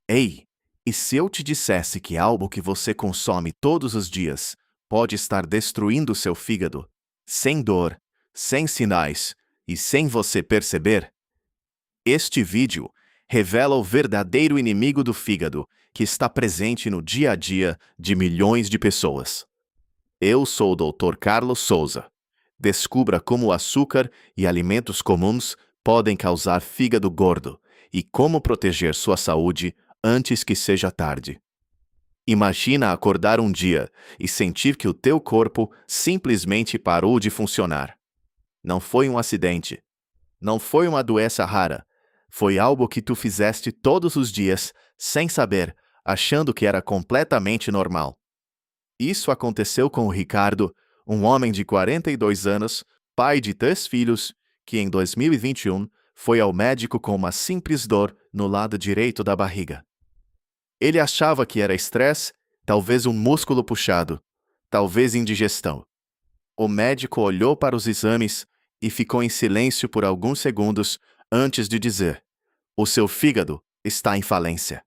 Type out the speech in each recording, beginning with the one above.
Ei, e se eu te dissesse que algo que você consome todos os dias pode estar destruindo seu fígado, sem dor, sem sinais e sem você perceber? Este vídeo revela o verdadeiro inimigo do fígado que está presente no dia a dia de milhões de pessoas. Eu sou o Dr. Carlos Souza. Descubra como o açúcar e alimentos comuns podem causar fígado gordo e como proteger sua saúde antes que seja tarde. Imagina acordar um dia e sentir que o teu corpo simplesmente parou de funcionar. Não foi um acidente. Não foi uma doença rara. Foi algo que tu fizeste todos os dias, sem saber, achando que era completamente normal. Isso aconteceu com o Ricardo, um homem de 42 anos, pai de 3 filhos, que em 2021 foi ao médico com uma simples dor no lado direito da barriga. Ele achava que era estresse, talvez um músculo puxado, talvez indigestão. O médico olhou para os exames e ficou em silêncio por alguns segundos antes de dizer: "O seu fígado está em falência."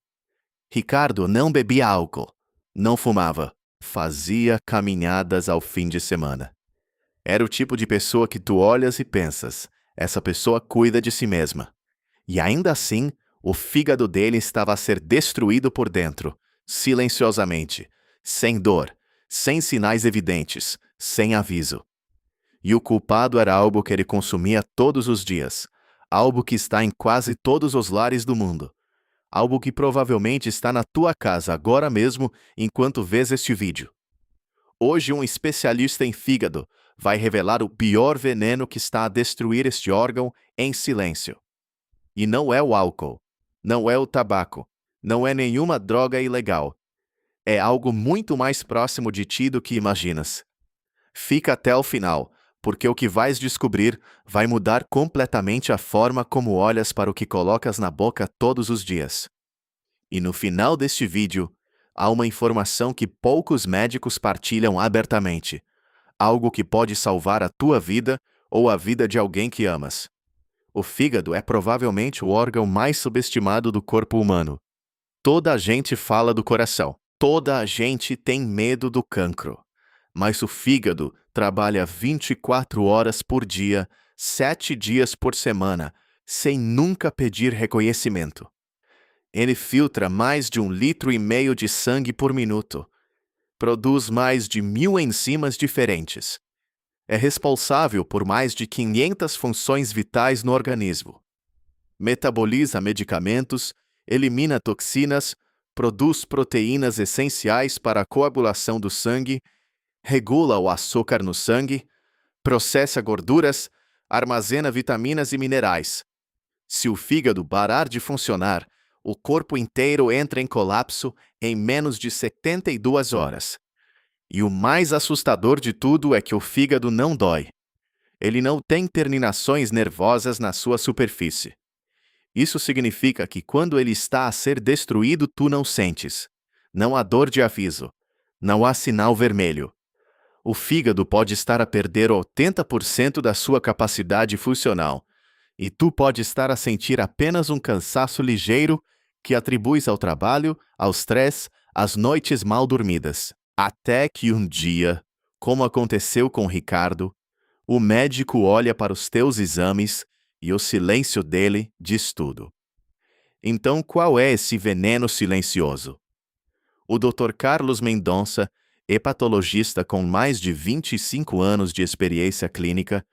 Ricardo não bebia álcool, não fumava, fazia caminhadas ao fim de semana. Era o tipo de pessoa que tu olhas e pensas: essa pessoa cuida de si mesma. E ainda assim, o fígado dele estava a ser destruído por dentro, silenciosamente, sem dor, sem sinais evidentes, sem aviso. E o culpado era algo que ele consumia todos os dias, algo que está em quase todos os lares do mundo, algo que provavelmente está na tua casa agora mesmo enquanto vês este vídeo. Hoje, um especialista em fígado vai revelar o pior veneno que está a destruir este órgão em silêncio. E não é o álcool, não é o tabaco, não é nenhuma droga ilegal. É algo muito mais próximo de ti do que imaginas. Fica até o final, porque o que vais descobrir vai mudar completamente a forma como olhas para o que colocas na boca todos os dias. E no final deste vídeo, há uma informação que poucos médicos partilham abertamente, algo que pode salvar a tua vida ou a vida de alguém que amas. O fígado é provavelmente o órgão mais subestimado do corpo humano. Toda a gente fala do coração. Toda a gente tem medo do cancro. Mas o fígado trabalha 24 horas por dia, 7 dias por semana, sem nunca pedir reconhecimento. Ele filtra mais de 1,5 litro de sangue por minuto. Produz mais de 1.000 enzimas diferentes. É responsável por mais de 500 funções vitais no organismo. Metaboliza medicamentos, elimina toxinas, produz proteínas essenciais para a coagulação do sangue, regula o açúcar no sangue, processa gorduras, armazena vitaminas e minerais. Se o fígado parar de funcionar, o corpo inteiro entra em colapso em menos de 72 horas. E o mais assustador de tudo é que o fígado não dói. Ele não tem terminações nervosas na sua superfície. Isso significa que quando ele está a ser destruído, tu não sentes. Não há dor de aviso. Não há sinal vermelho. O fígado pode estar a perder 80% da sua capacidade funcional, e tu pode estar a sentir apenas um cansaço ligeiro que atribuis ao trabalho, ao estresse, às noites mal dormidas. Até que um dia, como aconteceu com Ricardo, o médico olha para os teus exames e o silêncio dele diz tudo. Então, qual é esse veneno silencioso? O Dr. Carlos Mendonça, hepatologista com mais de 25 anos de experiência clínica,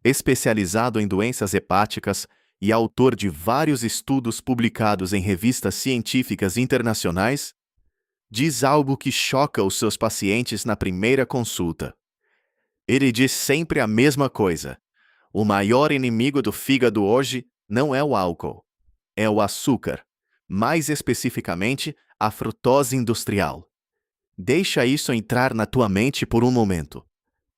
especializado em doenças hepáticas e autor de vários estudos publicados em revistas científicas internacionais, diz algo que choca os seus pacientes na primeira consulta. Ele diz sempre a mesma coisa. O maior inimigo do fígado hoje não é o álcool, é o açúcar, mais especificamente a frutose industrial. Deixa isso entrar na tua mente por um momento.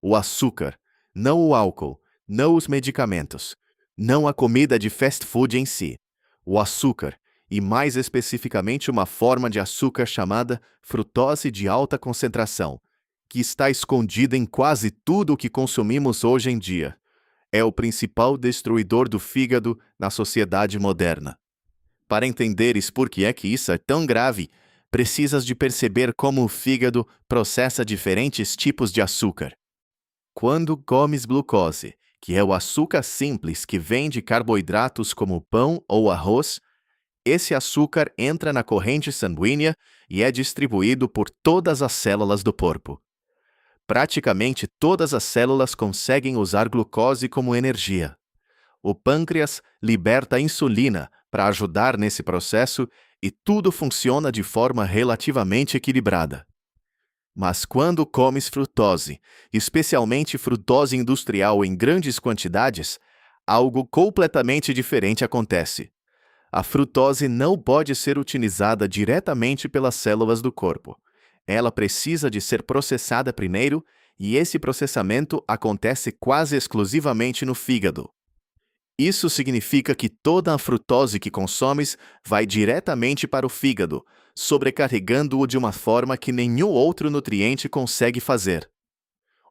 O açúcar, não o álcool, não os medicamentos, não a comida de fast food em si. O açúcar, e mais especificamente uma forma de açúcar chamada frutose de alta concentração, que está escondida em quase tudo o que consumimos hoje em dia. É o principal destruidor do fígado na sociedade moderna. Para entenderes por que é que isso é tão grave, precisas de perceber como o fígado processa diferentes tipos de açúcar. Quando comes glucose, que é o açúcar simples que vem de carboidratos como pão ou arroz, esse açúcar entra na corrente sanguínea e é distribuído por todas as células do corpo. Praticamente todas as células conseguem usar glucose como energia. O pâncreas liberta insulina para ajudar nesse processo e tudo funciona de forma relativamente equilibrada. Mas quando comes frutose, especialmente frutose industrial em grandes quantidades, algo completamente diferente acontece. A frutose não pode ser utilizada diretamente pelas células do corpo. Ela precisa de ser processada primeiro, e esse processamento acontece quase exclusivamente no fígado. Isso significa que toda a frutose que consomes vai diretamente para o fígado, sobrecarregando-o de uma forma que nenhum outro nutriente consegue fazer.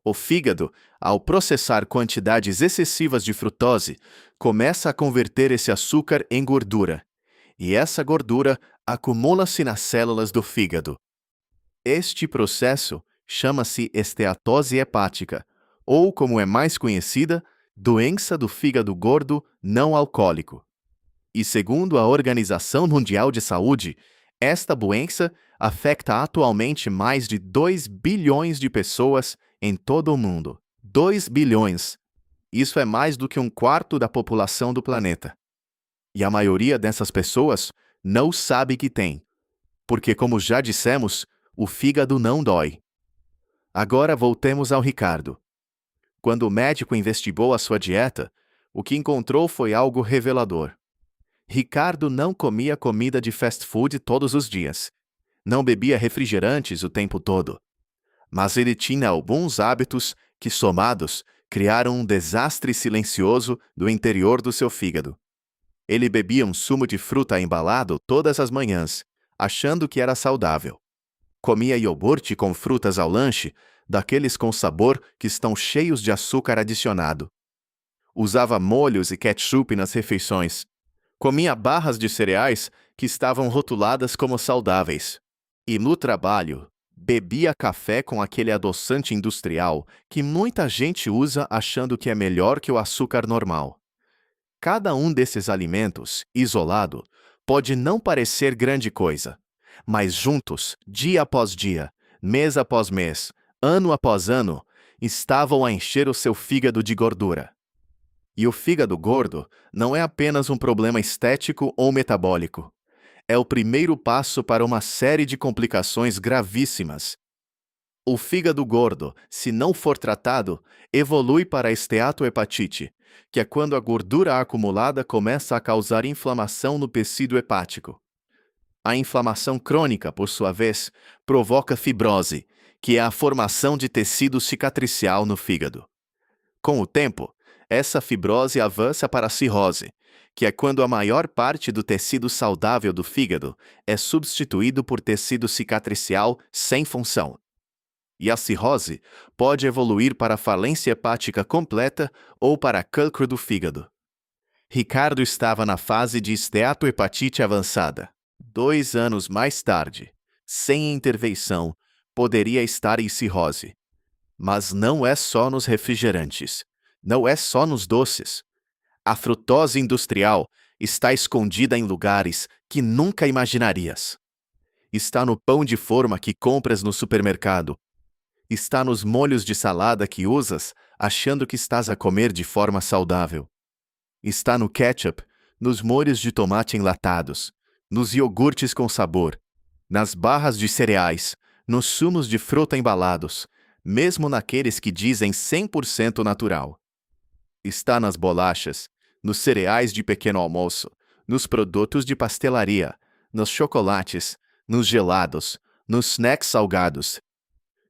O fígado, ao processar quantidades excessivas de frutose, começa a converter esse açúcar em gordura, e essa gordura acumula-se nas células do fígado. Este processo chama-se esteatose hepática, ou, como é mais conhecida, doença do fígado gordo não alcoólico. E segundo a Organização Mundial de Saúde, esta doença afeta atualmente mais de 2 bilhões de pessoas em todo o mundo. 2 bilhões! Isso é mais do que um quarto da população do planeta. E a maioria dessas pessoas não sabe que tem, porque, como já dissemos, o fígado não dói. Agora voltemos ao Ricardo. Quando o médico investigou a sua dieta, o que encontrou foi algo revelador. Ricardo não comia comida de fast food todos os dias. Não bebia refrigerantes o tempo todo. Mas ele tinha alguns hábitos que, somados, criaram um desastre silencioso do interior do seu fígado. Ele bebia um sumo de fruta embalado todas as manhãs, achando que era saudável. Comia iogurte com frutas ao lanche, daqueles com sabor que estão cheios de açúcar adicionado. Usava molhos e ketchup nas refeições. Comia barras de cereais que estavam rotuladas como saudáveis. E no trabalho, bebia café com aquele adoçante industrial que muita gente usa achando que é melhor que o açúcar normal. Cada um desses alimentos, isolado, pode não parecer grande coisa, mas juntos, dia após dia, mês após mês, ano após ano, estavam a encher o seu fígado de gordura. E o fígado gordo não é apenas um problema estético ou metabólico. É o primeiro passo para uma série de complicações gravíssimas. O fígado gordo, se não for tratado, evolui para a esteatohepatite, que é quando a gordura acumulada começa a causar inflamação no tecido hepático. A inflamação crônica, por sua vez, provoca fibrose, que é a formação de tecido cicatricial no fígado. Com o tempo, essa fibrose avança para a cirrose, que é quando a maior parte do tecido saudável do fígado é substituído por tecido cicatricial sem função. E a cirrose pode evoluir para falência hepática completa ou para cancro do fígado. Ricardo estava na fase de esteatohepatite avançada. 2 anos mais tarde, sem intervenção, poderia estar em cirrose. Mas não é só nos refrigerantes, não é só nos doces. A frutose industrial está escondida em lugares que nunca imaginarias. Está no pão de forma que compras no supermercado. Está nos molhos de salada que usas, achando que estás a comer de forma saudável. Está no ketchup, nos molhos de tomate enlatados, nos iogurtes com sabor, nas barras de cereais, nos sumos de fruta embalados, mesmo naqueles que dizem 100% natural. Está nas bolachas, nos cereais de pequeno almoço, nos produtos de pastelaria, nos chocolates, nos gelados, nos snacks salgados.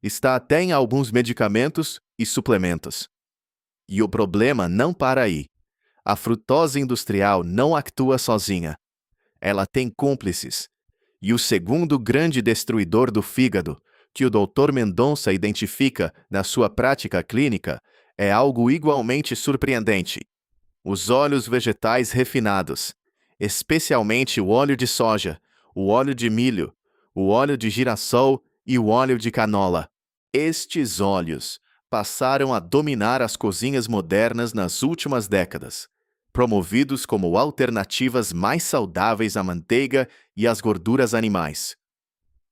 Está até em alguns medicamentos e suplementos. E o problema não para aí. A frutose industrial não atua sozinha. Ela tem cúmplices. E o segundo grande destruidor do fígado, que o Dr. Mendonça identifica na sua prática clínica, é algo igualmente surpreendente: os óleos vegetais refinados. especialmente o óleo de soja, o óleo de milho, o óleo de girassol e o óleo de canola. Estes óleos passaram a dominar as cozinhas modernas nas últimas décadas, promovidos como alternativas mais saudáveis à manteiga e às gorduras animais.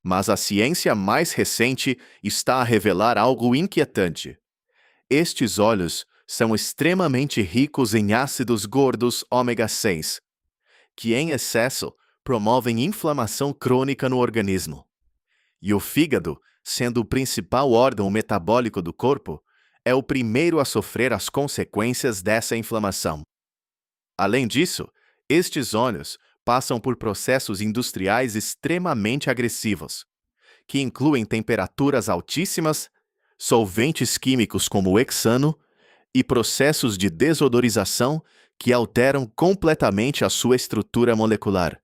Mas a ciência mais recente está a revelar algo inquietante. Estes óleos são extremamente ricos em ácidos gordos ômega 6, que em excesso promovem inflamação crônica no organismo. E o fígado, sendo o principal órgão metabólico do corpo, é o primeiro a sofrer as consequências dessa inflamação. Além disso, estes óleos passam por processos industriais extremamente agressivos, que incluem temperaturas altíssimas, solventes químicos como o hexano e processos de desodorização que alteram completamente a sua estrutura molecular.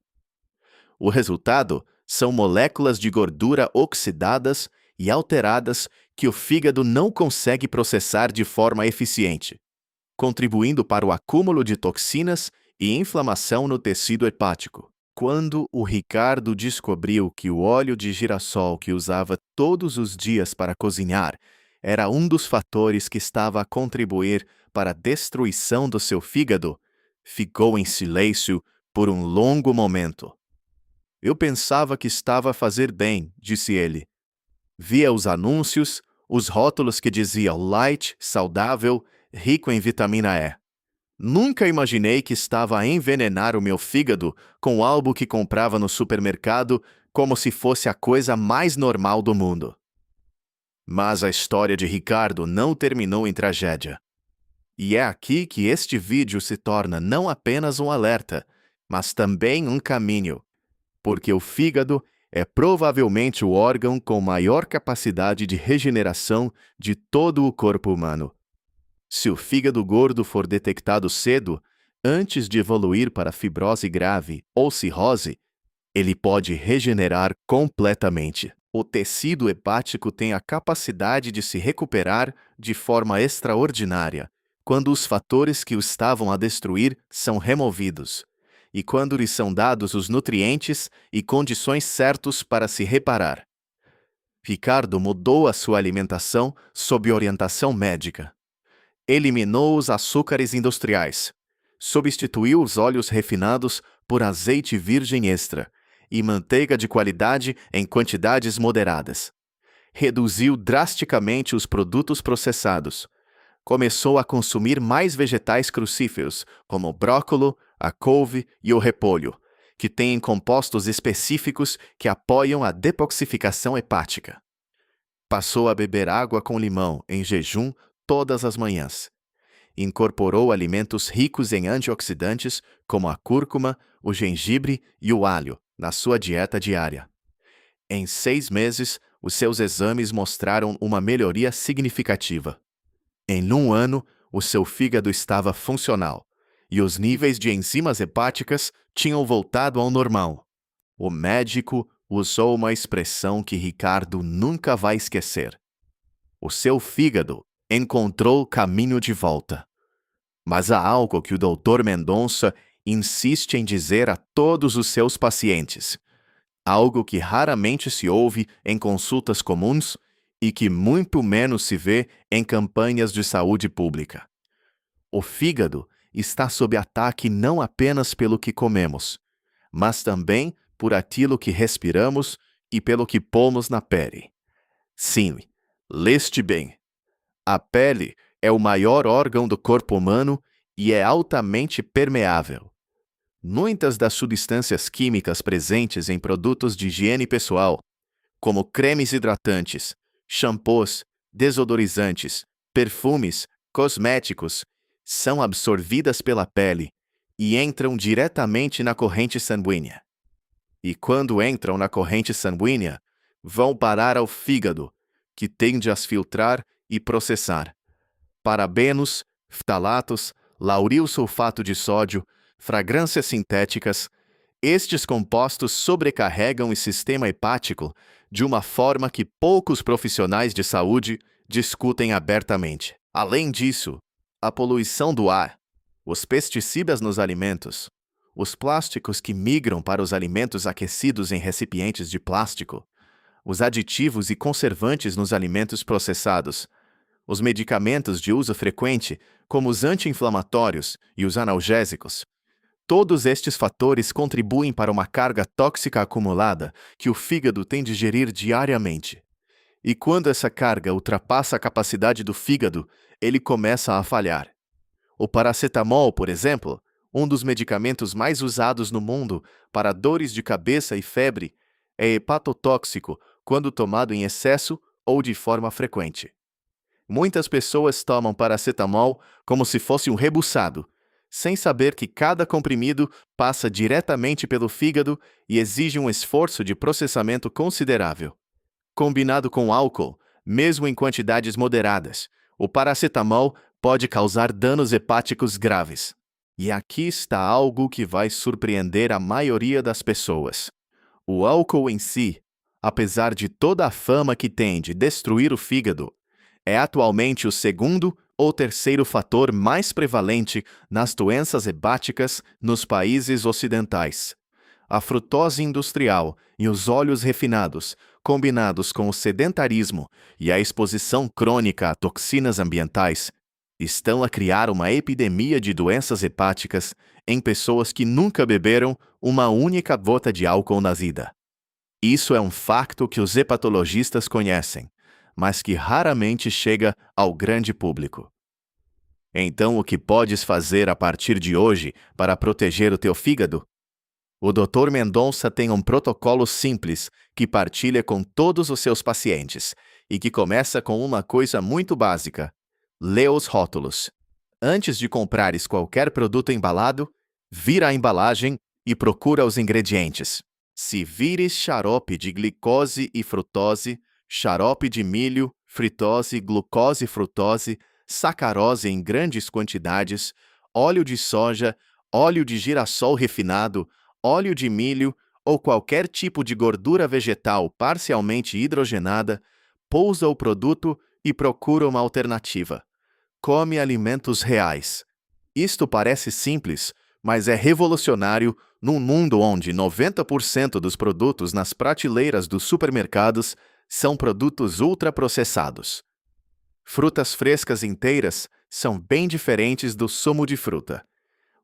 O resultado são moléculas de gordura oxidadas e alteradas que o fígado não consegue processar de forma eficiente, contribuindo para o acúmulo de toxinas e inflamação no tecido hepático. Quando o Ricardo descobriu que o óleo de girassol que usava todos os dias para cozinhar era um dos fatores que estava a contribuir para a destruição do seu fígado, ficou em silêncio por um longo momento. Eu pensava que estava a fazer bem, disse ele. Via os anúncios, os rótulos que diziam light, saudável, rico em vitamina E. Nunca imaginei que estava a envenenar o meu fígado com algo que comprava no supermercado como se fosse a coisa mais normal do mundo. Mas a história de Ricardo não terminou em tragédia. E é aqui que este vídeo se torna não apenas um alerta, mas também um caminho, porque o fígado é provavelmente o órgão com maior capacidade de regeneração de todo o corpo humano. Se o fígado gordo for detectado cedo, antes de evoluir para fibrose grave ou cirrose, ele pode regenerar completamente. O tecido hepático tem a capacidade de se recuperar de forma extraordinária quando os fatores que o estavam a destruir são removidos e quando lhe são dados os nutrientes e condições certos para se reparar. Ricardo mudou a sua alimentação sob orientação médica. Eliminou os açúcares industriais, substituiu os óleos refinados por azeite virgem extra e manteiga de qualidade em quantidades moderadas. Reduziu drasticamente os produtos processados. Começou a consumir mais vegetais crucíferos, como o brócolis, a couve e o repolho, que têm compostos específicos que apoiam a detoxificação hepática. Passou a beber água com limão em jejum todas as manhãs. Incorporou alimentos ricos em antioxidantes, como a cúrcuma, o gengibre e o alho, na sua dieta diária. Em 6 meses, os seus exames mostraram uma melhoria significativa. Em 1 ano, o seu fígado estava funcional e os níveis de enzimas hepáticas tinham voltado ao normal. O médico usou uma expressão que Ricardo nunca vai esquecer. O seu fígado encontrou o caminho de volta. Mas há algo que o Dr. Mendonça insiste em dizer a todos os seus pacientes. Algo que raramente se ouve em consultas comuns e que muito menos se vê em campanhas de saúde pública. O fígado está sob ataque não apenas pelo que comemos, mas também por aquilo que respiramos e pelo que pomos na pele. Sim, leste bem. A pele é o maior órgão do corpo humano e é altamente permeável. Muitas das substâncias químicas presentes em produtos de higiene pessoal, como cremes hidratantes, shampoos, desodorizantes, perfumes, cosméticos, são absorvidas pela pele e entram diretamente na corrente sanguínea. E quando entram na corrente sanguínea, vão parar ao fígado, que tende a as filtrar e processar. Parabenos, ftalatos, lauril sulfato de sódio, fragrâncias sintéticas, estes compostos sobrecarregam o sistema hepático de uma forma que poucos profissionais de saúde discutem abertamente. Além disso, a poluição do ar, os pesticidas nos alimentos, os plásticos que migram para os alimentos aquecidos em recipientes de plástico, os aditivos e conservantes nos alimentos processados, os medicamentos de uso frequente, como os anti-inflamatórios e os analgésicos. Todos estes fatores contribuem para uma carga tóxica acumulada que o fígado tem de gerir diariamente. E quando essa carga ultrapassa a capacidade do fígado, ele começa a falhar. O paracetamol, por exemplo, um dos medicamentos mais usados no mundo para dores de cabeça e febre, é hepatotóxico quando tomado em excesso ou de forma frequente. Muitas pessoas tomam paracetamol como se fosse um rebuçado, sem saber que cada comprimido passa diretamente pelo fígado e exige um esforço de processamento considerável. Combinado com álcool, mesmo em quantidades moderadas, o paracetamol pode causar danos hepáticos graves. E aqui está algo que vai surpreender a maioria das pessoas. O álcool em si, apesar de toda a fama que tem de destruir o fígado, é atualmente o segundo ou terceiro fator mais prevalente nas doenças hepáticas nos países ocidentais. A frutose industrial e os óleos refinados, combinados com o sedentarismo e a exposição crônica a toxinas ambientais, estão a criar uma epidemia de doenças hepáticas em pessoas que nunca beberam uma única gota de álcool na vida. Isso é um facto que os hepatologistas conhecem, mas que raramente chega ao grande público. Então, o que podes fazer a partir de hoje para proteger o teu fígado? O Dr. Mendonça tem um protocolo simples que partilha com todos os seus pacientes e que começa com uma coisa muito básica: lê os rótulos. Antes de comprares qualquer produto embalado, vira a embalagem e procura os ingredientes. Se vires xarope de glicose e frutose, xarope de milho, fritose, glucose e frutose, sacarose em grandes quantidades, óleo de soja, óleo de girassol refinado, óleo de milho ou qualquer tipo de gordura vegetal parcialmente hidrogenada, pousa o produto e procura uma alternativa. Come alimentos reais. Isto parece simples, mas é revolucionário num mundo onde 90% dos produtos nas prateleiras dos supermercados são produtos ultraprocessados. Frutas frescas inteiras são bem diferentes do sumo de fruta.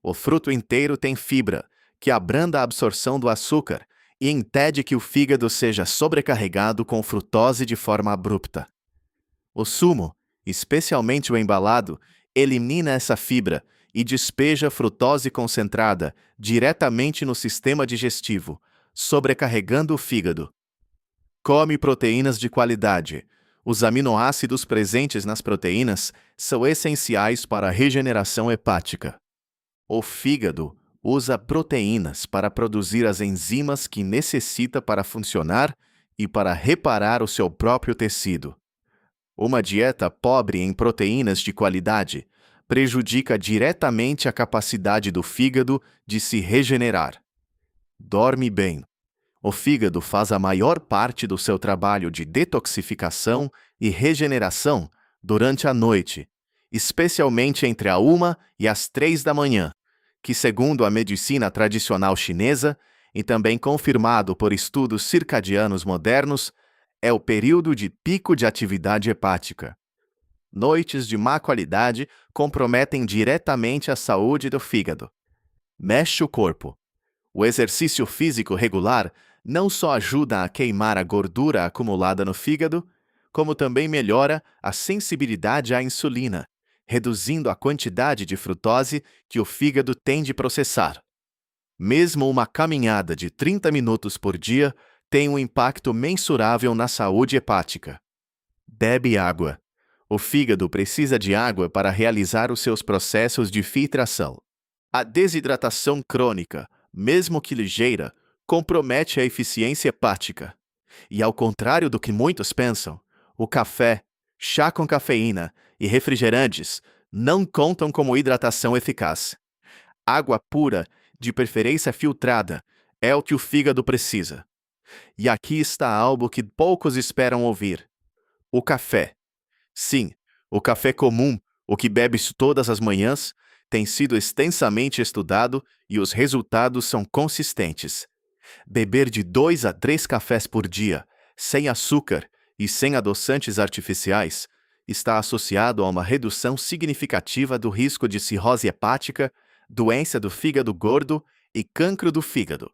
O fruto inteiro tem fibra, que abranda a absorção do açúcar e impede que o fígado seja sobrecarregado com frutose de forma abrupta. O sumo, especialmente o embalado, elimina essa fibra e despeja frutose concentrada diretamente no sistema digestivo, sobrecarregando o fígado. Come proteínas de qualidade. Os aminoácidos presentes nas proteínas são essenciais para a regeneração hepática. O fígado usa proteínas para produzir as enzimas que necessita para funcionar e para reparar o seu próprio tecido. Uma dieta pobre em proteínas de qualidade prejudica diretamente a capacidade do fígado de se regenerar. Dorme bem. O fígado faz a maior parte do seu trabalho de detoxificação e regeneração durante a noite, especialmente entre a 1 e as 3 da manhã, que, segundo a medicina tradicional chinesa, e também confirmado por estudos circadianos modernos, é o período de pico de atividade hepática. Noites de má qualidade comprometem diretamente a saúde do fígado. Mexe o corpo. O exercício físico regular não só ajuda a queimar a gordura acumulada no fígado, como também melhora a sensibilidade à insulina, reduzindo a quantidade de frutose que o fígado tem de processar. Mesmo uma caminhada de 30 minutos por dia tem um impacto mensurável na saúde hepática. Bebe água. O fígado precisa de água para realizar os seus processos de filtração. A desidratação crônica, mesmo que ligeira, compromete a eficiência hepática. E ao contrário do que muitos pensam, o café, chá com cafeína e refrigerantes não contam como hidratação eficaz. Água pura, de preferência filtrada, é o que o fígado precisa. E aqui está algo que poucos esperam ouvir. O café. Sim, o café comum, o que bebes todas as manhãs, tem sido extensamente estudado e os resultados são consistentes. Beber de 2 a 3 cafés por dia, sem açúcar e sem adoçantes artificiais, está associado a uma redução significativa do risco de cirrose hepática, doença do fígado gordo e cancro do fígado.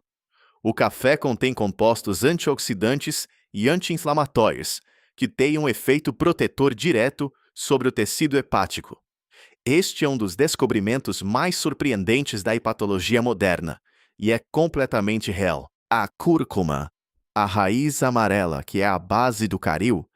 O café contém compostos antioxidantes e anti-inflamatórios, que têm um efeito protetor direto sobre o tecido hepático. Este é um dos descobrimentos mais surpreendentes da hepatologia moderna, e é completamente real. A cúrcuma, a raiz amarela que é a base do caril,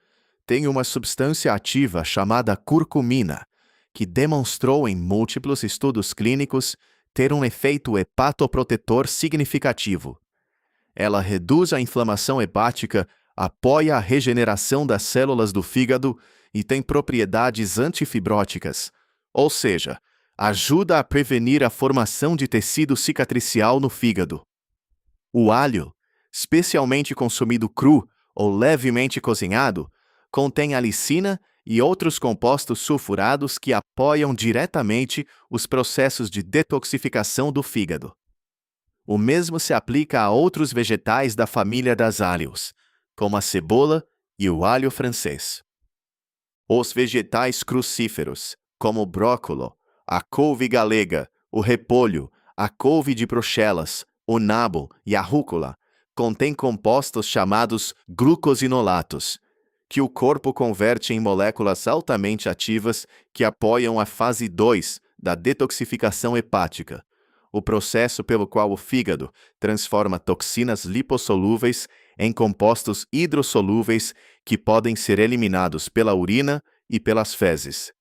tem uma substância ativa chamada curcumina, que demonstrou em múltiplos estudos clínicos ter um efeito hepatoprotetor significativo. Ela reduz a inflamação hepática, apoia a regeneração das células do fígado e tem propriedades antifibróticas, ou seja, ajuda a prevenir a formação de tecido cicatricial no fígado. O alho, especialmente consumido cru ou levemente cozinhado, contém alicina e outros compostos sulfurados que apoiam diretamente os processos de detoxificação do fígado. O mesmo se aplica a outros vegetais da família das alhos, como a cebola e o alho francês. Os vegetais crucíferos, como o brócolo, a couve galega, o repolho, a couve de Bruxelas, o nabo e a rúcula, contêm compostos chamados glucosinolatos, que o corpo converte em moléculas altamente ativas que apoiam a fase 2 da detoxificação hepática, o processo pelo qual o fígado transforma toxinas lipossolúveis em compostos hidrossolúveis que podem ser eliminados pela urina e pelas fezes.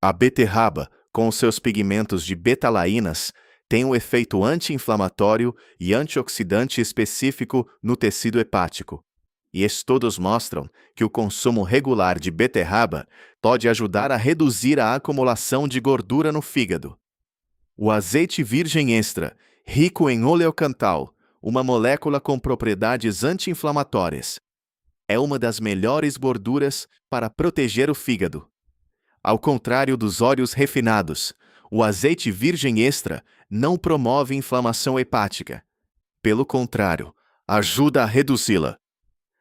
A beterraba, com seus pigmentos de betalainas, tem um efeito anti-inflamatório e antioxidante específico no tecido hepático. E estudos mostram que o consumo regular de beterraba pode ajudar a reduzir a acumulação de gordura no fígado. O azeite virgem extra, rico em oleocantal, uma molécula com propriedades anti-inflamatórias, é uma das melhores gorduras para proteger o fígado. Ao contrário dos óleos refinados, o azeite virgem extra não promove inflamação hepática. Pelo contrário, ajuda a reduzi-la.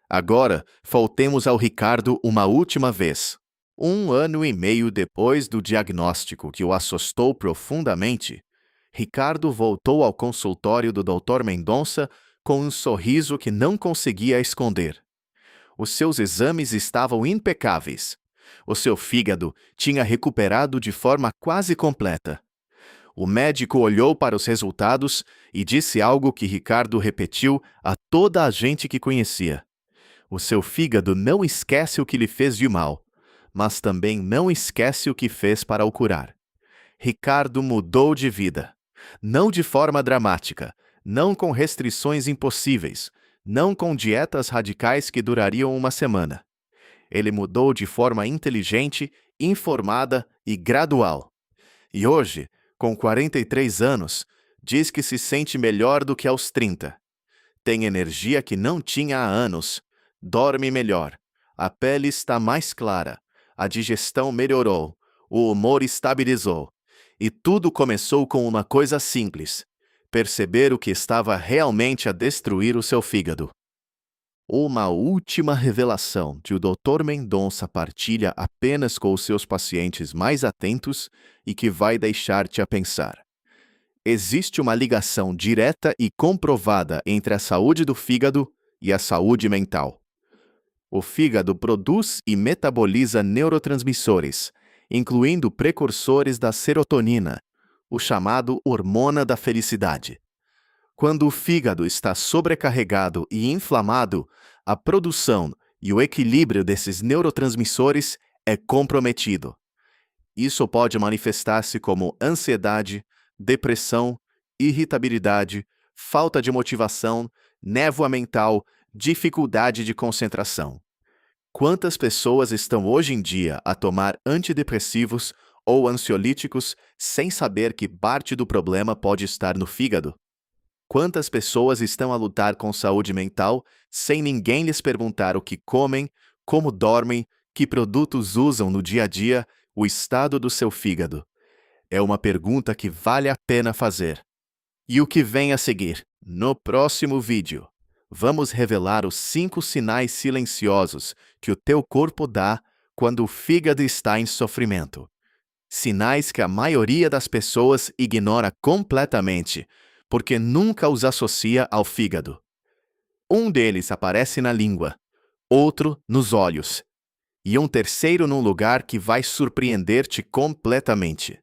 Agora, voltemos ao Ricardo uma última vez. 1 ano e meio depois do diagnóstico que o assustou profundamente, Ricardo voltou ao consultório do Dr. Mendonça com um sorriso que não conseguia esconder. Os seus exames estavam impecáveis. O seu fígado tinha recuperado de forma quase completa. O médico olhou para os resultados e disse algo que Ricardo repetiu a toda a gente que conhecia. O seu fígado não esquece o que lhe fez de mal, mas também não esquece o que fez para o curar. Ricardo mudou de vida. Não de forma dramática, não com restrições impossíveis, não com dietas radicais que durariam uma semana. Ele mudou de forma inteligente, informada e gradual. E hoje, com 43 anos, diz que se sente melhor do que aos 30. Tem energia que não tinha há anos. Dorme melhor. A pele está mais clara. A digestão melhorou. O humor estabilizou. E tudo começou com uma coisa simples: perceber o que estava realmente a destruir o seu fígado. Uma última revelação que o Dr. Mendonça partilha apenas com os seus pacientes mais atentos e que vai deixar-te a pensar. Existe uma ligação direta e comprovada entre a saúde do fígado e a saúde mental. O fígado produz e metaboliza neurotransmissores, incluindo precursores da serotonina, o chamado hormona da felicidade. Quando o fígado está sobrecarregado e inflamado, a produção e o equilíbrio desses neurotransmissores é comprometido. Isso pode manifestar-se como ansiedade, depressão, irritabilidade, falta de motivação, névoa mental, dificuldade de concentração. Quantas pessoas estão hoje em dia a tomar antidepressivos ou ansiolíticos sem saber que parte do problema pode estar no fígado? Quantas pessoas estão a lutar com saúde mental sem ninguém lhes perguntar o que comem, como dormem, que produtos usam no dia a dia, o estado do seu fígado? É uma pergunta que vale a pena fazer. E o que vem a seguir? No próximo vídeo, vamos revelar os 5 sinais silenciosos que o teu corpo dá quando o fígado está em sofrimento. Sinais que a maioria das pessoas ignora completamente, porque nunca os associa ao fígado. Um deles aparece na língua, outro nos olhos, e um terceiro num lugar que vai surpreender-te completamente.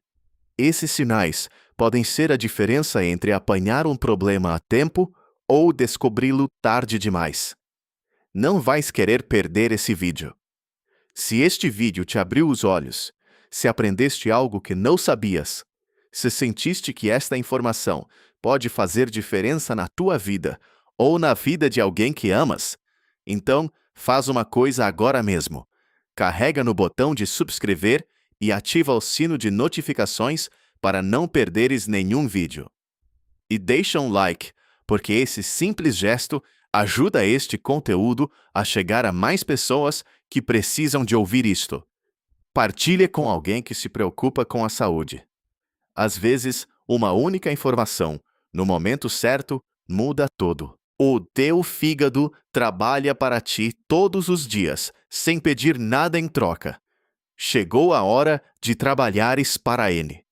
Esses sinais podem ser a diferença entre apanhar um problema a tempo ou descobri-lo tarde demais. Não vais querer perder esse vídeo. Se este vídeo te abriu os olhos, se aprendeste algo que não sabias, se sentiste que esta informação pode fazer diferença na tua vida ou na vida de alguém que amas, então faz uma coisa agora mesmo. Carrega no botão de subscrever e ativa o sino de notificações para não perderes nenhum vídeo. E deixa um like, porque esse simples gesto ajuda este conteúdo a chegar a mais pessoas que precisam de ouvir isto. Partilhe com alguém que se preocupa com a saúde. Às vezes, uma única informação, no momento certo, muda tudo. O teu fígado trabalha para ti todos os dias, sem pedir nada em troca. Chegou a hora de trabalhares para ele.